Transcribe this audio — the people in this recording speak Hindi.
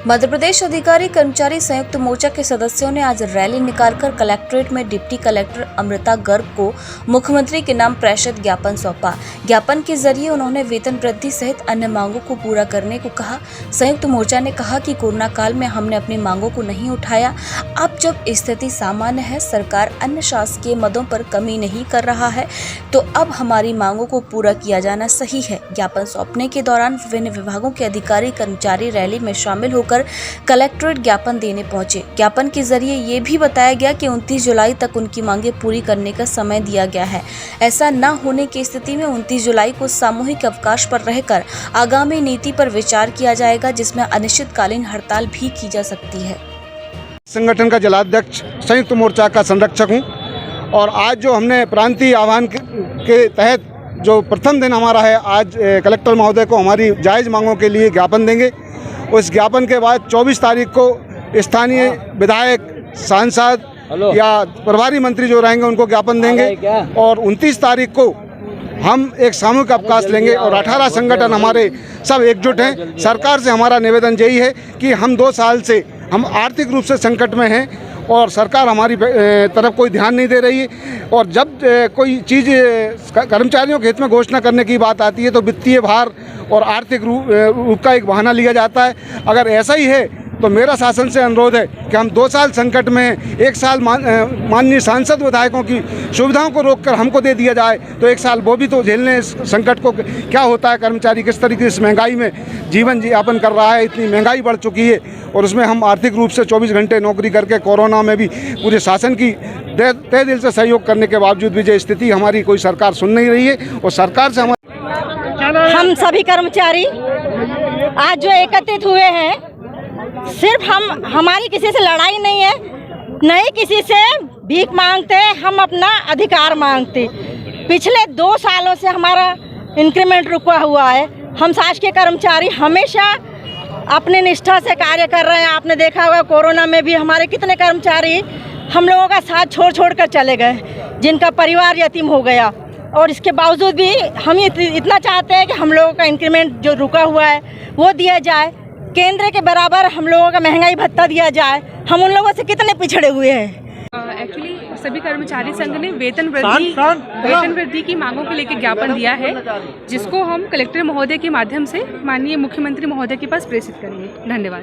मध्य प्रदेश अधिकारी कर्मचारी संयुक्त मोर्चा के सदस्यों ने आज रैली निकालकर कलेक्ट्रेट में डिप्टी कलेक्टर अमृता गर्ग को मुख्यमंत्री के नाम प्रेषित ज्ञापन सौंपा। ज्ञापन के जरिए उन्होंने वेतन वृद्धि सहित अन्य मांगों को पूरा करने को कहा। संयुक्त मोर्चा ने कहा कि कोरोना काल में हमने अपनी मांगों को नहीं उठाया। अब जब स्थिति सामान्य है, सरकार अन्य शासकीय मदों पर कमी नहीं कर रहा है, तो अब हमारी मांगों को पूरा किया जाना सही है। ज्ञापन सौंपने के दौरान विभिन्न विभागों के अधिकारी कर्मचारी रैली में शामिल होकर कलेक्ट्रेट ज्ञापन देने पहुंचे। ज्ञापन के जरिए ये भी बताया गया कि 29 जुलाई तक उनकी मांगे पूरी करने का समय दिया गया है। ऐसा न होने की स्थिति में 29 जुलाई को सामूहिक अवकाश पर रहकर आगामी नीति पर विचार किया जाएगा, जिसमें अनिश्चितकालीन हड़ताल भी की जा सकती है। संगठन का जिलाध्यक्ष संयुक्त मोर्चा का संरक्षक हूँ और आज जो हमने प्रांतीय आह्वान के तहत जो प्रथम दिन हमारा है, आज कलेक्टर महोदय को हमारी जायज़ मांगों के लिए ज्ञापन देंगे। उस ज्ञापन के बाद 24 तारीख को स्थानीय विधायक, सांसद या प्रभारी मंत्री जो रहेंगे उनको ज्ञापन देंगे और 29 तारीख को हम एक सामूहिक अवकाश लेंगे और 18 संगठन हमारे सब एकजुट हैं। सरकार से हमारा निवेदन यही है कि हम 2 साल से हम आर्थिक रूप से संकट में हैं और सरकार हमारी तरफ कोई ध्यान नहीं दे रही है। और जब कोई चीज़ कर्मचारियों के हित में घोषणा करने की बात आती है तो वित्तीय भार और आर्थिक रूप का एक बहाना लिया जाता है। अगर ऐसा ही है तो मेरा शासन से अनुरोध है कि हम 2 साल संकट में 1 साल माननीय सांसद विधायकों की सुविधाओं को रोककर हमको दे दिया जाए तो 1 साल वो भी तो झेलने इस संकट को। क्या होता है, कर्मचारी किस तरीके से महंगाई में जीवन यापन कर रहा है, इतनी महंगाई बढ़ चुकी है और उसमें हम आर्थिक रूप से 24 घंटे नौकरी करके कोरोना में भी पूरे शासन की तहे दिल से सहयोग करने के बावजूद भी जो स्थिति हमारी कोई सरकार सुन नहीं रही है और सरकार से हम सभी कर्मचारी आज जो एकत्रित हुए हैं, सिर्फ हमारी किसी से लड़ाई नहीं है, नहीं किसी से भीख मांगते, हम अपना अधिकार मांगते। पिछले 2 सालों से हमारा इंक्रीमेंट रुका हुआ है। हम शासकीय कर्मचारी हमेशा अपने निष्ठा से कार्य कर रहे हैं। आपने देखा होगा कोरोना में भी हमारे कितने कर्मचारी हम लोगों का साथ छोड़ कर चले गए, जिनका परिवार यतीम हो गया। और इसके बावजूद भी हम इतना चाहते हैं कि हम लोगों का इंक्रीमेंट जो रुका हुआ है वो दिया जाए, केंद्र के बराबर हम लोगों का महंगाई भत्ता दिया जाए। हम उन लोगों से कितने पिछड़े हुए हैं। एक्चुअली सभी कर्मचारी संघ ने वेतन वृद्धि की मांगों को लेकर ज्ञापन दिया है, जिसको हम कलेक्टर महोदय के माध्यम से माननीय मुख्यमंत्री महोदय के पास प्रेषित करेंगे। धन्यवाद।